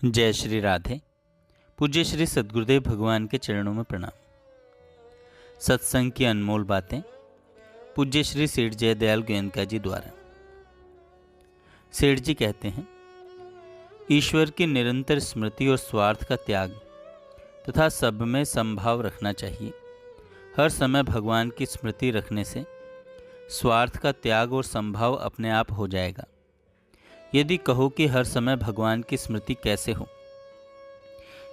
जय श्री राधे। पूज्य श्री सद्गुरुदेव भगवान के चरणों में प्रणाम। सत्संग की अनमोल बातें पूज्य श्री सेठ जयदयाल गोयनका जी द्वारा। सेठ जी कहते हैं, ईश्वर की निरंतर स्मृति और स्वार्थ का त्याग तथा सब में समभाव रखना चाहिए। हर समय भगवान की स्मृति रखने से स्वार्थ का त्याग और समभाव अपने आप हो जाएगा। यदि कहो कि हर समय भगवान की स्मृति कैसे हो,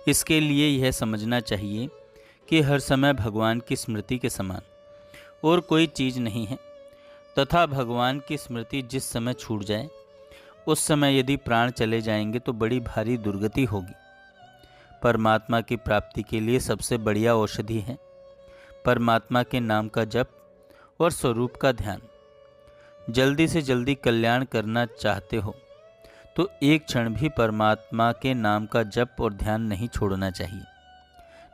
इसके लिए यह समझना चाहिए कि हर समय भगवान की स्मृति के समान और कोई चीज़ नहीं है, तथा भगवान की स्मृति जिस समय छूट जाए उस समय यदि प्राण चले जाएंगे तो बड़ी भारी दुर्गति होगी। परमात्मा की प्राप्ति के लिए सबसे बढ़िया औषधि है परमात्मा के नाम का जप और स्वरूप का ध्यान। जल्दी से जल्दी कल्याण करना चाहते हो तो एक क्षण भी परमात्मा के नाम का जप और ध्यान नहीं छोड़ना चाहिए।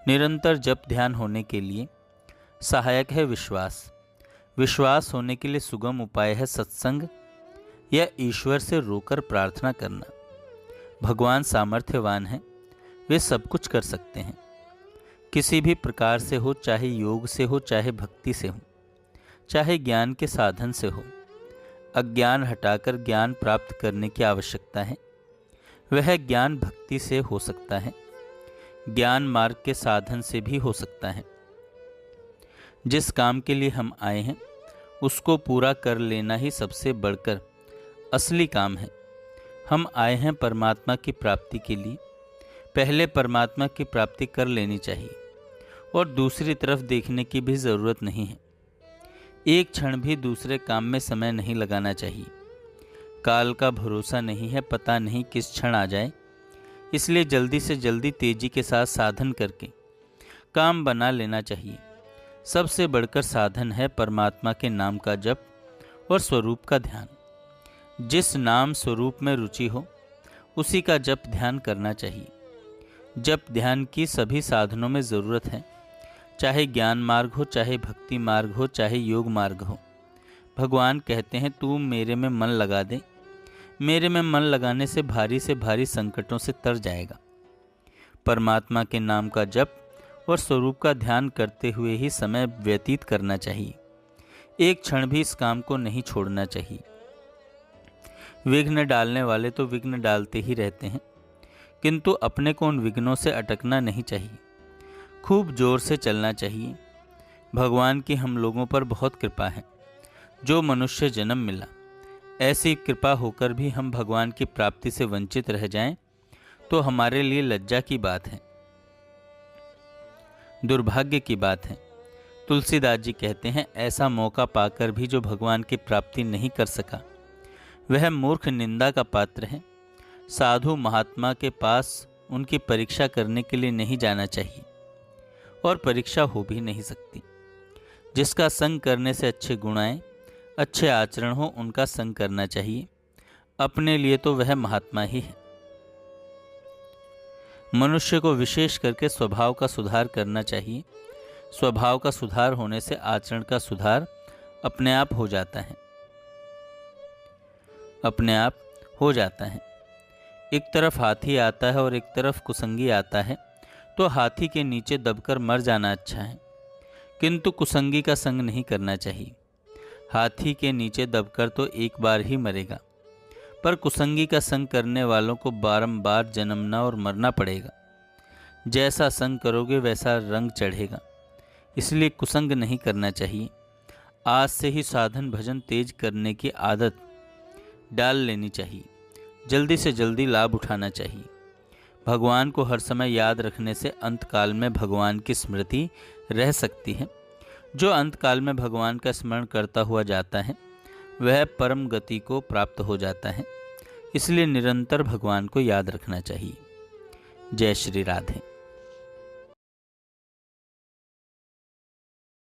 निरंतर जप ध्यान होने के लिए सहायक है विश्वास। विश्वास होने के लिए सुगम उपाय है सत्संग या ईश्वर से रोकर प्रार्थना करना। भगवान सामर्थ्यवान हैं, वे सब कुछ कर सकते हैं। किसी भी प्रकार से हो, चाहे योग से हो, चाहे भक्ति से हो, चाहे ज्ञान के साधन से हो। अज्ञान हटाकर ज्ञान प्राप्त करने की आवश्यकता है। वह ज्ञान भक्ति से हो सकता है, ज्ञान मार्ग के साधन से भी हो सकता है। जिस काम के लिए हम आए हैं उसको पूरा कर लेना ही सबसे बढ़कर असली काम है। हम आए हैं परमात्मा की प्राप्ति के लिए। पहले परमात्मा की प्राप्ति कर लेनी चाहिए और दूसरी तरफ देखने की भी ज़रूरत नहीं है। एक क्षण भी दूसरे काम में समय नहीं लगाना चाहिए। काल का भरोसा नहीं है, पता नहीं किस क्षण आ जाए। इसलिए जल्दी से जल्दी तेजी के साथ साधन करके काम बना लेना चाहिए। सबसे बढ़कर साधन है परमात्मा के नाम का जप और स्वरूप का ध्यान। जिस नाम स्वरूप में रुचि हो उसी का जप ध्यान करना चाहिए। जप ध्यान की सभी साधनों में ज़रूरत है, चाहे ज्ञान मार्ग हो, चाहे भक्ति मार्ग हो, चाहे योग मार्ग हो। भगवान कहते हैं, तू मेरे में मन लगा दे। मेरे में मन लगाने से भारी संकटों से तर जाएगा। परमात्मा के नाम का जप और स्वरूप का ध्यान करते हुए ही समय व्यतीत करना चाहिए। एक क्षण भी इस काम को नहीं छोड़ना चाहिए। विघ्न डालने वाले तो विघ्न डालते ही रहते हैं, किंतु अपने को उन विघ्नों से अटकना नहीं चाहिए। खूब जोर से चलना चाहिए। भगवान की हम लोगों पर बहुत कृपा है। जो मनुष्य जन्म मिला, ऐसी कृपा होकर भी हम भगवान की प्राप्ति से वंचित रह जाएं तो हमारे लिए लज्जा की बात है, दुर्भाग्य की बात है। तुलसीदास जी कहते हैं, ऐसा मौका पाकर भी जो भगवान की प्राप्ति नहीं कर सका वह मूर्ख निंदा का पात्र है। साधु महात्मा के पास उनकी परीक्षा करने के लिए नहीं जाना चाहिए और परीक्षा हो भी नहीं सकती। जिसका संग करने से अच्छे गुण आए, अच्छे आचरण हो, उनका संग करना चाहिए। अपने लिए तो वह महात्मा ही है। मनुष्य को विशेष करके स्वभाव का सुधार करना चाहिए। स्वभाव का सुधार होने से आचरण का सुधार अपने आप हो जाता है। एक तरफ हाथी आता है और एक तरफ कुसंगी आता है तो हाथी के नीचे दबकर मर जाना अच्छा है, किंतु कुसंगी का संग नहीं करना चाहिए। हाथी के नीचे दबकर तो एक बार ही मरेगा, पर कुसंगी का संग करने वालों को बारंबार जन्मना और मरना पड़ेगा। जैसा संग करोगे वैसा रंग चढ़ेगा। इसलिए कुसंग नहीं करना चाहिए। आज से ही साधन भजन तेज करने की आदत डाल लेनी चाहिए। जल्दी से जल्दी लाभ उठाना चाहिए। भगवान को हर समय याद रखने से अंतकाल में भगवान की स्मृति रह सकती है। जो अंतकाल में भगवान का स्मरण करता हुआ जाता है वह परम गति को प्राप्त हो जाता है। इसलिए निरंतर भगवान को याद रखना चाहिए। जय श्री राधे।